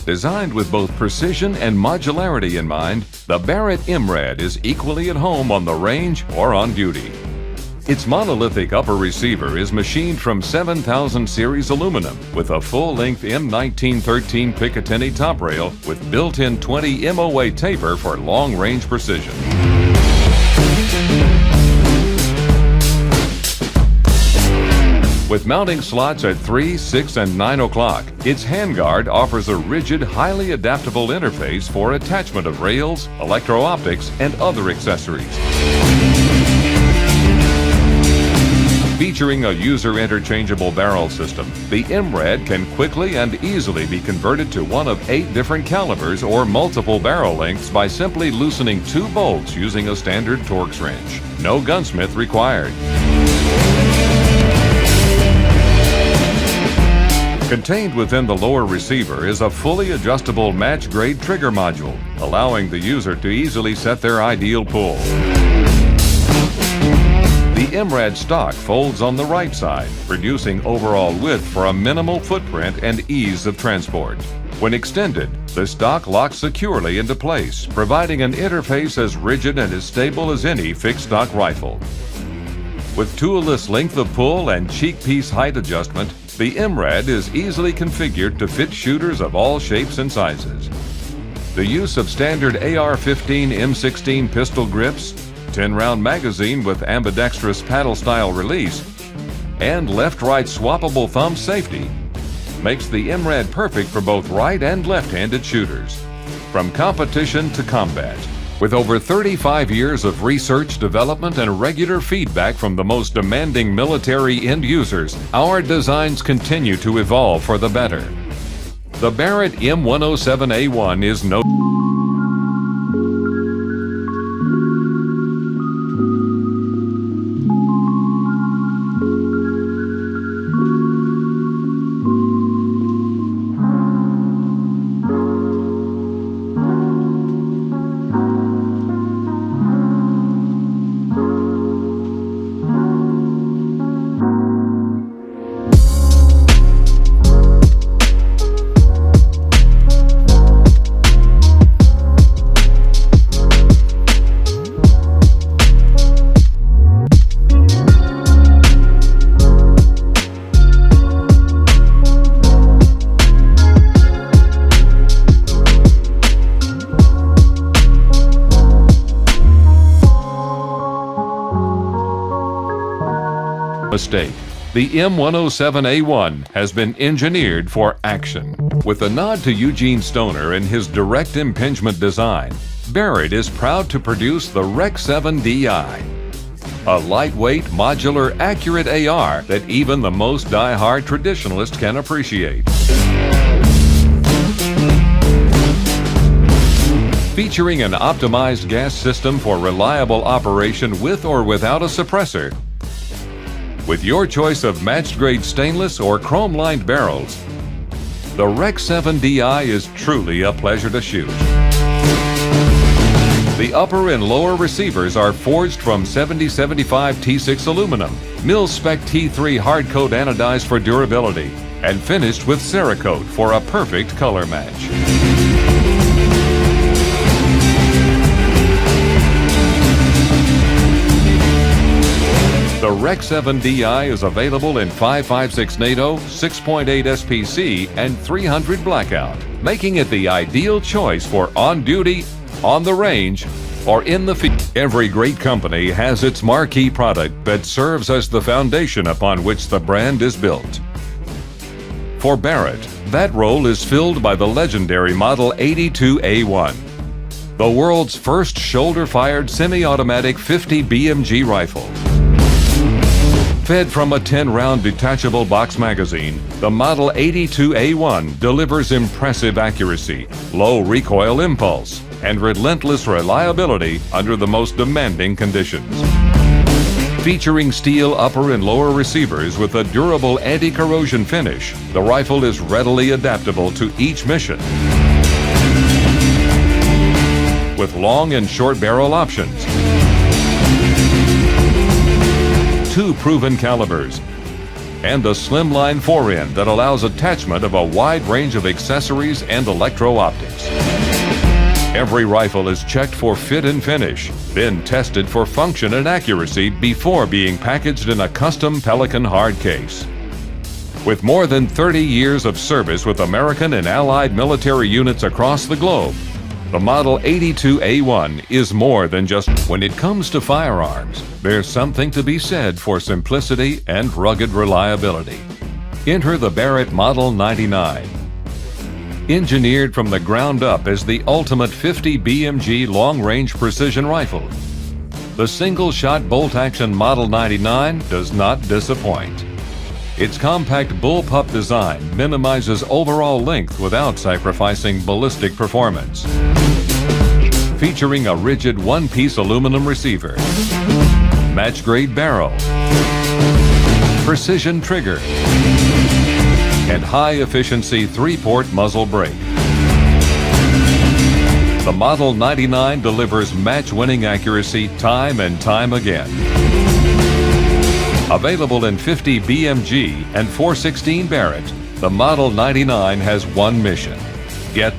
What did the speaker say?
Designed with both precision and modularity in mind, the Barrett MRAD is equally at home on the range or on duty. Its monolithic upper receiver is machined from 7000 series aluminum with a full-length M1913 Picatinny top rail with built-in 20 MOA taper for long-range precision. With mounting slots at 3, 6, and 9 o'clock, its handguard offers a rigid, highly adaptable interface for attachment of rails, electro-optics, and other accessories. Featuring a user-interchangeable barrel system, the MRAD can quickly and easily be converted to one of 8 different calibers or multiple barrel lengths by simply loosening 2 bolts using a standard Torx wrench. No gunsmith required. Contained within the lower receiver is a fully adjustable match-grade trigger module, allowing the user to easily set their ideal pull. The MRAD stock folds on the right side, reducing overall width for a minimal footprint and ease of transport. When extended, the stock locks securely into place, providing an interface as rigid and as stable as any fixed stock rifle. With toolless length of pull and cheek piece height adjustment, the MRAD is easily configured to fit shooters of all shapes and sizes. The use of standard AR-15 M16 pistol grips, 10-round magazine with ambidextrous paddle-style release, and left-right swappable thumb safety makes the MRAD perfect for both right and left-handed shooters. From competition to combat. With over 35 years of research, development, and regular feedback from the most demanding military end users, our designs continue to evolve for the better. The Barrett M107A1 is no mistake. The M107A1 has been engineered for action. With a nod to Eugene Stoner and his direct impingement design, Barrett is proud to produce the Rec 7 DI, a lightweight, modular, accurate AR that even the most die-hard traditionalist can appreciate. Featuring an optimized gas system for reliable operation with or without a suppressor, with your choice of matched-grade stainless or chrome-lined barrels, the Rec 7 DI is truly a pleasure to shoot. The upper and lower receivers are forged from 7075 T6 aluminum, mil-spec T3 hard-coat anodized for durability, and finished with Cerakote for a perfect color match. The Rec 7 DI is available in 5.56 NATO, 6.8 SPC, and 300 Blackout, making it the ideal choice for on-duty, on the range, or in the field. Every great company has its marquee product that serves as the foundation upon which the brand is built. For Barrett, that role is filled by the legendary Model 82A1, the world's first shoulder-fired semi-automatic 50 BMG rifle. Fed from a 10-round detachable box magazine, the Model 82A1 delivers impressive accuracy, low recoil impulse, and relentless reliability under the most demanding conditions. Featuring steel upper and lower receivers with a durable anti-corrosion finish, the rifle is readily adaptable to each mission. With long and short barrel options, 2 proven calibers, and the slimline fore-end that allows attachment of a wide range of accessories and electro-optics. Every rifle is checked for fit and finish, then tested for function and accuracy before being packaged in a custom Pelican hard case. With more than 30 years of service with American and Allied military units across the globe, the Model 82A1 is more than just... When it comes to firearms, there's something to be said for simplicity and rugged reliability. Enter the Barrett Model 99. Engineered from the ground up as the ultimate 50 BMG long-range precision rifle, the single-shot bolt-action Model 99 does not disappoint. Its compact bullpup design minimizes overall length without sacrificing ballistic performance. Featuring a rigid one-piece aluminum receiver, match-grade barrel, precision trigger, and high-efficiency 3-port muzzle brake. The Model 99 delivers match-winning accuracy time and time again. Available in 50 BMG and 416 Barrett, the Model 99 has one mission: get